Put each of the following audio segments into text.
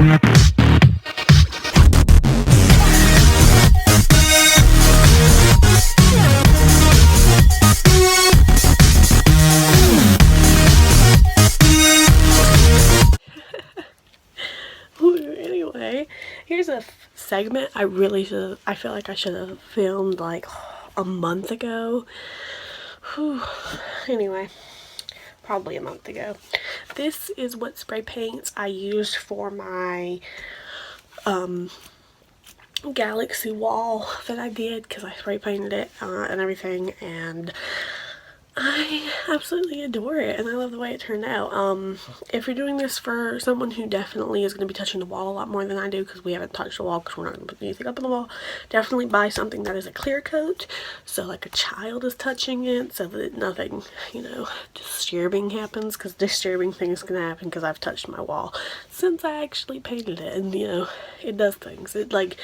Anyway, here's a segment I feel like I should have filmed like a month ago. Whew. Anyway, probably a month ago. This is what spray paints I used for my Galaxy wall that I did, because I spray painted it and everything, and I absolutely adore it, and I love the way it turned out. If you're doing this for someone who definitely is going to be touching the wall a lot more than I do, because we haven't touched the wall because we're not going to put anything up on the wall, definitely buy something that is a clear coat, so like a child is touching it, so that nothing, you know, disturbing happens, because disturbing things can happen because I've touched my wall since I actually painted it, and you know, it does things. It like...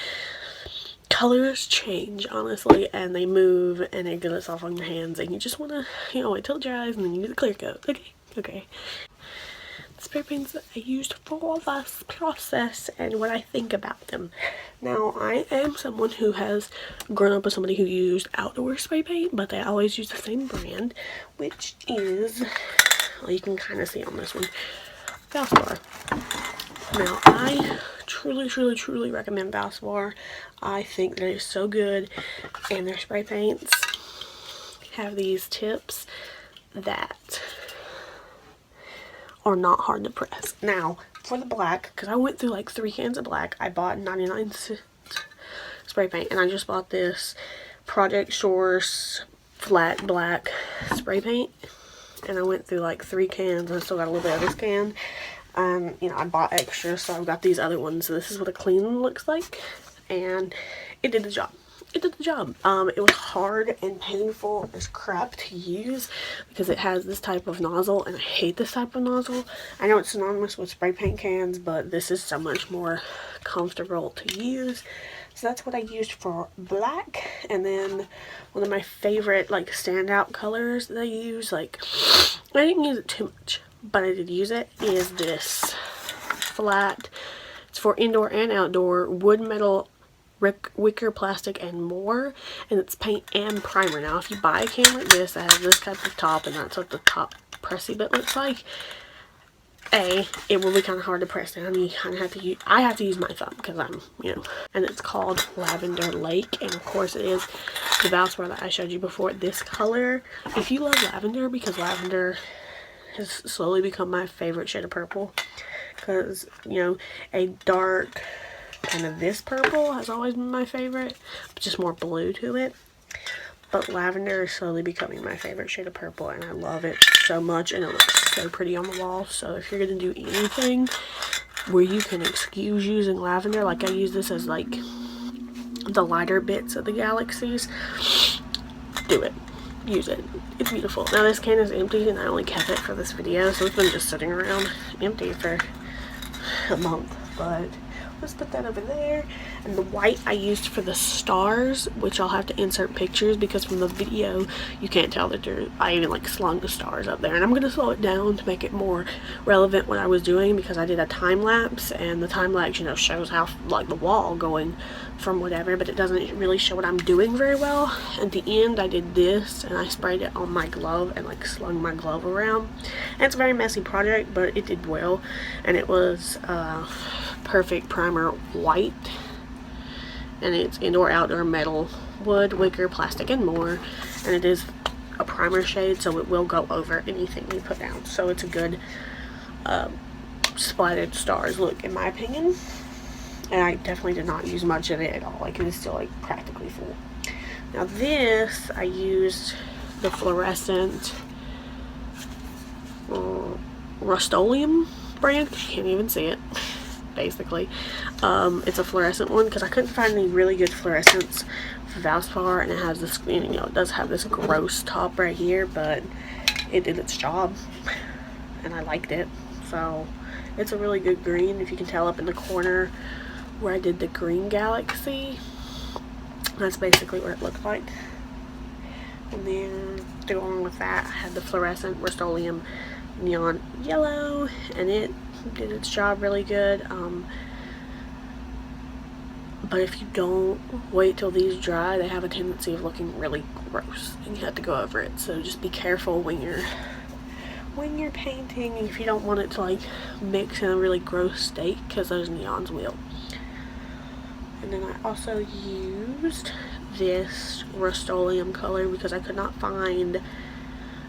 colors change, honestly, and they move, and it gets off on your hands, and you just want to, you know, wait till it dries, and then you use a clear coat. Okay. The spray paints that I used for this process and what I think about them. Now, I am someone who has grown up with somebody who used outdoor spray paint, but they always use the same brand, which is, well, you can kind of see on this one, Valspar. Now, I truly recommend Valspar. I think that it's so good, and their spray paints have these tips that are not hard to press. Now, for the black, because I went through like 3 cans of black, I bought 99 spray paint, and I just bought this Project Source flat black spray paint, and I went through like 3 cans, and I still got a little bit of this can. You know, I bought extra, so I've got these other ones. So this is what a clean one looks like, and it did the job. It did the job. It was hard and painful as crap to use because it has this type of nozzle, and I hate this type of nozzle. I know it's synonymous with spray paint cans, but this is so much more comfortable to use. So that's what I used for black. And then one of my favorite like standout colors that I use, like I didn't use it too much, but I did use it, is this flat. It's for indoor and outdoor wood, metal, wicker, plastic, and more, and it's paint and primer. Now, if you buy a can like this that has this type of top, and that's what the top pressy bit looks like, it will be kind of hard to press down. You kind of have to use, I have to use my thumb because I'm, you know, and it's called Lavender Lake, and of course it is the Valspar that I showed you before, this color. If you love lavender, because lavender has slowly become my favorite shade of purple, because, you know, a dark kind of this purple has always been my favorite, but just more blue to it. But lavender is slowly becoming my favorite shade of purple, and I love it so much, and it looks so pretty on the wall. So if you're going to do anything where you can excuse using lavender, like I use this as like the lighter bits of the Galaxies, do it. Use it. It's beautiful. Now this can is empty, and I only kept it for this video, so it's been just sitting around empty for a month. But let's put that over there. And the white I used for the stars, which I'll have to insert pictures because from the video you can't tell that I even like slung the stars up there. And I'm going to slow it down to make it more relevant what I was doing, because I did a time lapse, and the time lapse, you know, shows how like the wall going from whatever, but it doesn't really show what I'm doing very well. At the end I did this, and I sprayed it on my glove and like slung my glove around. And it's a very messy project, but it did well, and it was perfect primer white, and it's indoor, outdoor, metal, wood, wicker, plastic, and more, and it is a primer shade, so it will go over anything you put down. So it's a good splattered stars look, in my opinion. And I definitely did not use much of it at all. Like, it is still like practically full. Now this, I used the fluorescent Rust-Oleum brand, because you can't even see it, basically. It's a fluorescent one, because I couldn't find any really good fluorescents for Valspar, and it has this, you know, it does have this gross top right here, but it did its job, and I liked it. So it's a really good green. If you can tell up in the corner where I did the green Galaxy, that's basically what it looked like. And then to go along with that, I had the fluorescent Rust-Oleum neon yellow, and it did its job really good. But if you don't wait till these dry, they have a tendency of looking really gross, and you have to go over it. So just be careful when you're painting, if you don't want it to like mix in a really gross state, because those neons will. And then I also used this Rust-Oleum color because I could not find,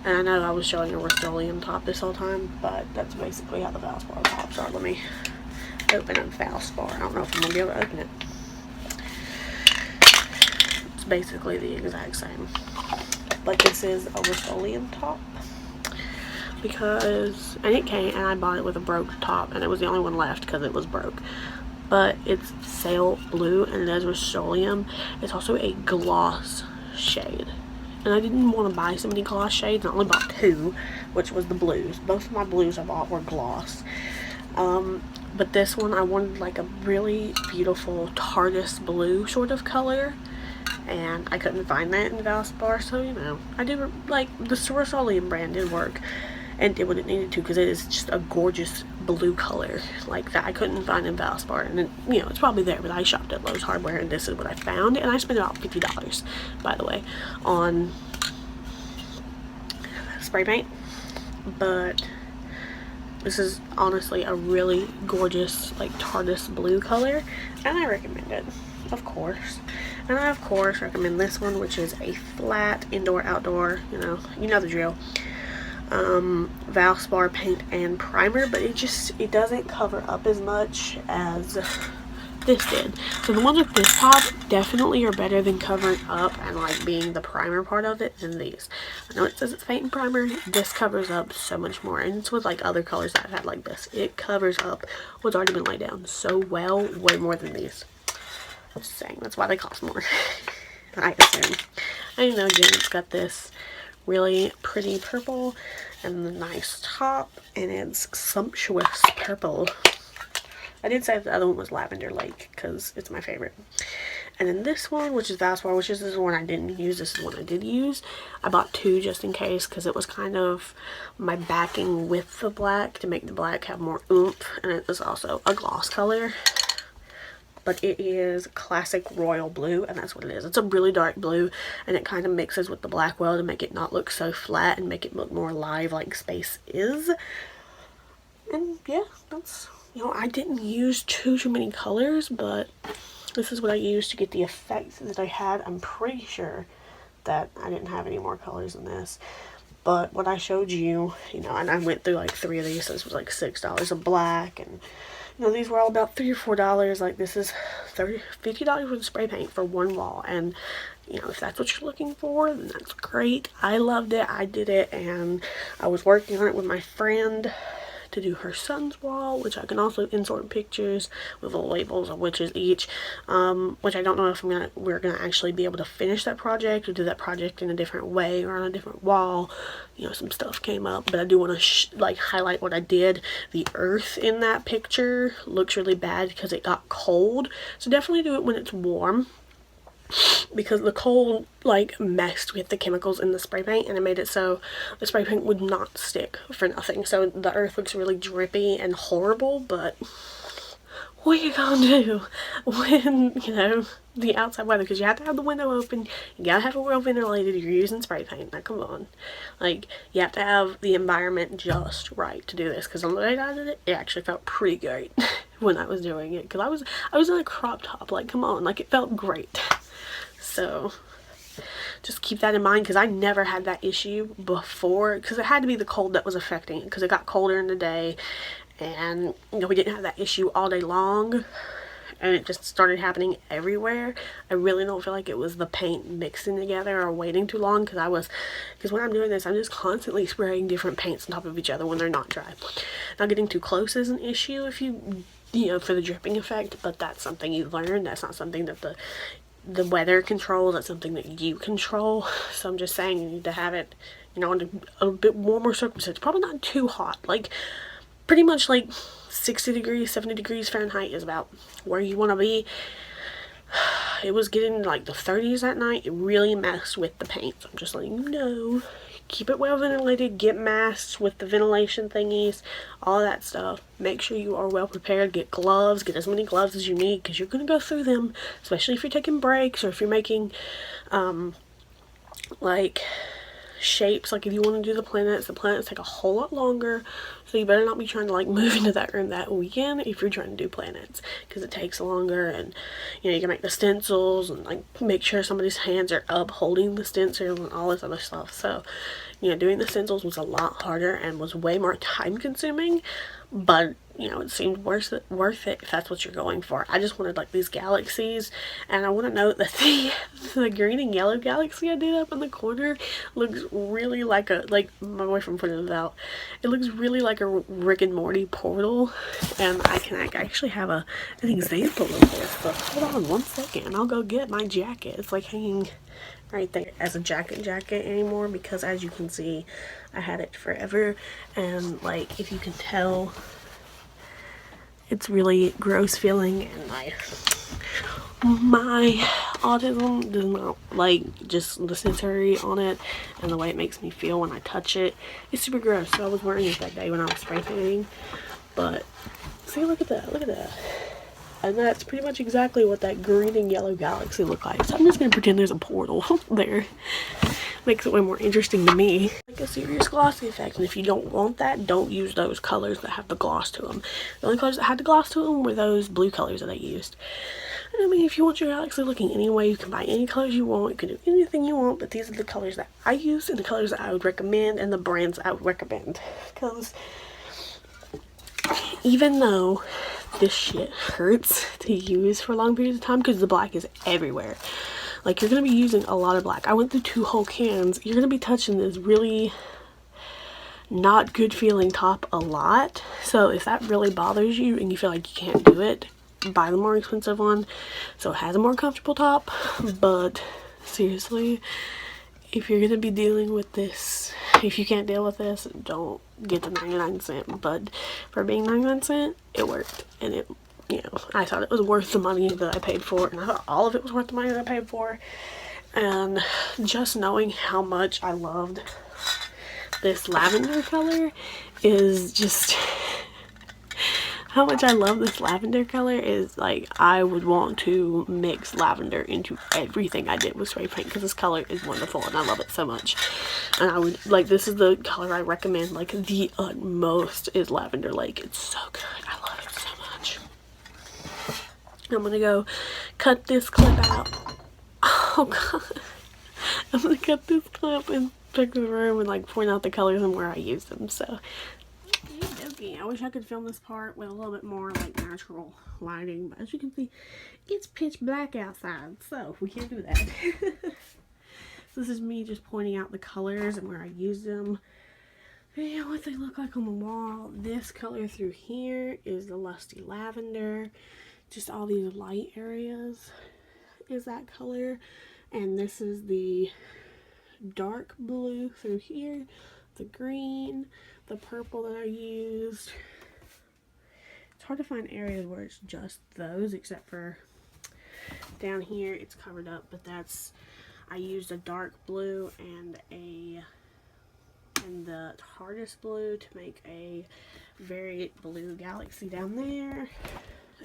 and I know I was showing a Rust-Oleum top this whole time, but that's basically how the Valspar tops are. Let me open a Valspar. I don't know if I'm going to be able to open it. It's basically the exact same. But this is a Rust-Oleum top. Because, and it came, and I bought it with a broke top, and it was the only one left because it was broke. But it's sail blue, and it has Rust-Oleum. It's also a gloss shade, and I didn't want to buy so many gloss shades. I only bought 2, which was the blues. Both of my blues I bought were gloss, but this one I wanted like a really beautiful TARDIS blue sort of color, and I couldn't find that in Valspar. So you know, I did like the Rust-Oleum brand did work and did what it needed to, because it is just a gorgeous blue color like that I couldn't find in Valspar. And then, you know, it's probably there, but I shopped at Lowe's Hardware and this is what I found, and I spent about $50, by the way, on spray paint. But this is honestly a really gorgeous like TARDIS blue color, and I recommend it, of course. And I of course recommend this one, which is a flat indoor outdoor, you know the drill, Valspar paint and primer, but it doesn't cover up as much as this did. So the ones with this top definitely are better than covering up and like being the primer part of it than these. I know it says it's paint and primer. This covers up so much more, and it's with like other colors that I've had like this. It covers up what's already been laid down so well, way more than these. I'm just saying, that's why they cost more. I assume. I know, again, it's got this really pretty purple and the nice top, and it's sumptuous purple. I did say the other one was Lavender Lake because it's my favorite. And then this one, which is Valspar, which is the one I didn't use. This is one I did use. I bought 2 just in case, because it was kind of my backing with the black to make the black have more oomph, and it was also a gloss color. But it is classic royal blue, and that's what it is. It's a really dark blue, and it kind of mixes with the black well to make it not look so flat and make it look more alive like space is. And yeah, that's, you know, I didn't use too many colors, but this is what I used to get the effect that I had. I'm pretty sure that I didn't have any more colors than this. But what I showed you, you know, and I went through like 3 of these, so this was like $6 of black, and you know, these were all about $3 or $4. Like, this is $50 with spray paint for one wall. And, you know, if that's what you're looking for, then that's great. I loved it. I did it. And I was working on it with my friend to do her son's wall, which I can also insert pictures with the labels of which is each, which I don't know if we're gonna actually be able to finish that project or do that project in a different way or on a different wall. You know, some stuff came up, but I do want to like highlight what I did. The earth in that picture looks really bad because it got cold, so definitely do it when it's warm, because the cold like messed with the chemicals in the spray paint and it made it so the spray paint would not stick for nothing. So the earth looks really drippy and horrible, but what are you gonna do when, you know, the outside weather, because you have to have the window open, you gotta have it well ventilated, you're using spray paint. Now come on, like, you have to have the environment just right to do this, because on the day I did it, it actually felt pretty great when I was doing it, because I was in a crop top, like, come on, like, it felt great. So just keep that in mind, because I never had that issue before, because it had to be the cold that was affecting it, because it got colder in the day, and you know, we didn't have that issue all day long, and it just started happening everywhere. I really don't feel like it was the paint mixing together or waiting too long, because when I'm doing this, I'm just constantly spraying different paints on top of each other when they're not dry. Not getting too close is an issue if you know, for the dripping effect, but that's something you learn. That's not something that the weather controls. That's something that you control. So I'm just saying, you need to have it, you know, in a bit warmer circumstances. Probably not too hot. Like, pretty much like 60 degrees, 70 degrees Fahrenheit is about where you want to be. It was getting like the 30s that night. It really messed with the paint. So I'm just letting you know, keep it well ventilated, get masks with the ventilation thingies, all that stuff. Make sure you are well prepared. Get gloves, get as many gloves as you need, because you're going to go through them, especially if you're taking breaks or if you're making like shapes. Like if you want to do the planets take a whole lot longer, so you better not be trying to like move into that room that weekend if you're trying to do planets, because it takes longer. And you know, you can make the stencils and like make sure somebody's hands are up holding the stencil and all this other stuff. So you know, doing the stencils was a lot harder and was way more time consuming, but you know, it seemed worth it if that's what you're going for. I just wanted like these galaxies, and I want to note that the green and yellow galaxy I did up in the corner looks really like my boyfriend pointed it out. It looks really like a Rick and Morty portal, and I actually have an example of this. But hold on one second, I'll go get my jacket. It's like hanging right there as a jacket anymore, because as you can see, I had it forever, and like if you can tell, it's really gross feeling, and my autism does not like just the sensory on it and the way it makes me feel when I touch it. It's super gross. So I was wearing it that day when I was spray painting, but see, look at that. And that's pretty much exactly what that green and yellow galaxy look like. So I'm just gonna pretend there's a portal there. Makes it way more interesting to me. Like a serious glossy effect. And if you don't want that, don't use those colors that have the gloss to them. The only colors that had the gloss to them were those blue colors that I used. And I mean, if you want your galaxy looking anyway, you can buy any colors you want. You can do anything you want, but these are the colors that I use and the colors that I would recommend and the brands I would recommend. Because even though this shit hurts to use for long periods of time, because the black is everywhere. Like, you're going to be using a lot of black. I went through 2 whole cans. You're going to be touching this really not good feeling top a lot. So if that really bothers you and you feel like you can't do it, buy the more expensive one so it has a more comfortable top. But seriously, if you're going to be dealing with this, if you can't deal with this, don't get the 99¢. But for being 99¢, it worked. And it, you know, I thought it was worth the money that I paid for it, and I thought all of it was worth the money that I paid for. And just knowing how much I loved this lavender color is just how much I love this lavender color is like, I would want to mix lavender into everything I did with spray paint, because this color is wonderful and I love it so much. And I would like, this is the color I recommend like the utmost, is Lavender Lake. It's so good. I love it so much. I'm gonna go cut this clip out. Oh god. I'm gonna cut this clip and pick the room and like point out the colors and where I use them. So I wish I could film this part with a little bit more like natural lighting, but as you can see, it's pitch black outside, so we can't do that. So this is me just pointing out the colors and where I use them. And what they look like on the wall. This color through here is the Lusty Lavender. Just all these light areas is that color. And this is the dark blue through here, the green, the purple that I used. It's hard to find areas where it's just those, except for down here it's covered up, but that's, I used a dark blue and the hardest blue to make a very blue galaxy down there.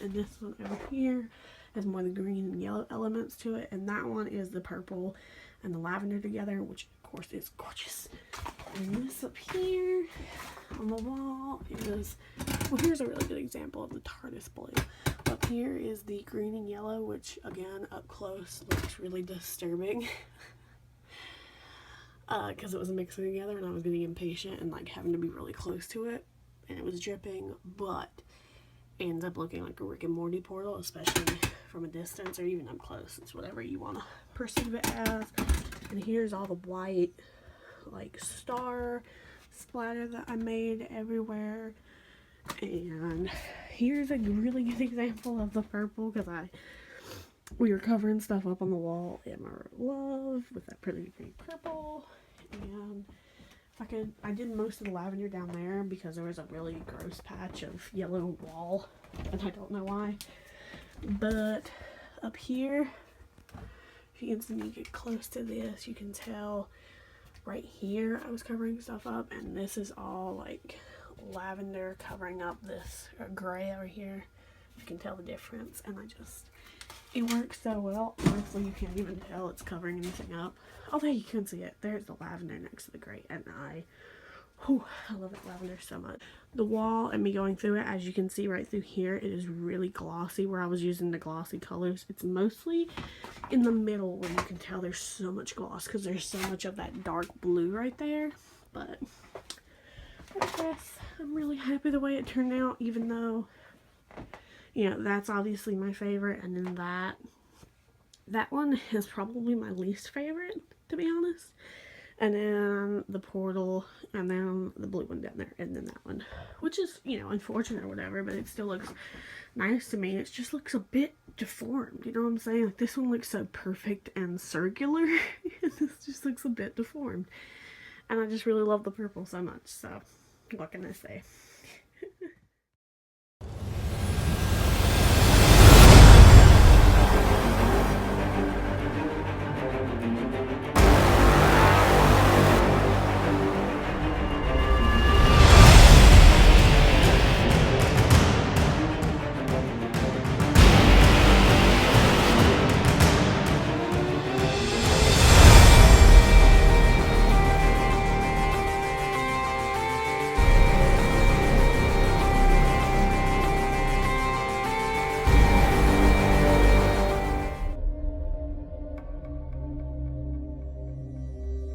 And this one over here has more of the green and yellow elements to it, and that one is the purple and the lavender together, which of course is gorgeous. And this up here on the wall is, well, here's a really good example of the TARDIS blue. Up here is the green and yellow, which again up close looks really disturbing. Because it was mixing together and I was getting impatient and like having to be really close to it, and it was dripping, but it ends up looking like a Rick and Morty portal, especially from a distance or even up close. It's whatever you want to perceive it as. And here's all the white like star splatter that I made everywhere. And here's a really good example of the purple, because we were covering stuff up on the wall in my love with that pretty purple. And I did most of the lavender down there because there was a really gross patch of yellow wall, and I don't know why. But up here, if you can see me get close to this, you can tell right here I was covering stuff up, and this is all like lavender covering up this gray over here. You can tell the difference, and it works so well. Honestly, you can't even tell it's covering anything up. Although you can see it. There's the lavender next to the gray, and I love that lavender so much. The wall and me going through it, as you can see right through here, it is really glossy where I was using the glossy colors. It's mostly in the middle where you can tell there's so much gloss because there's so much of that dark blue right there. But I guess I'm really happy the way it turned out, even though, you know, that's obviously my favorite, and then that one is probably my least favorite, to be honest. And then the portal, and then the blue one down there, and then that one. Which is, you know, unfortunate or whatever, but it still looks nice to me. It just looks a bit deformed, you know what I'm saying? Like, this one looks so perfect and circular, and this just looks a bit deformed. And I just really love the purple so much, so what can I say?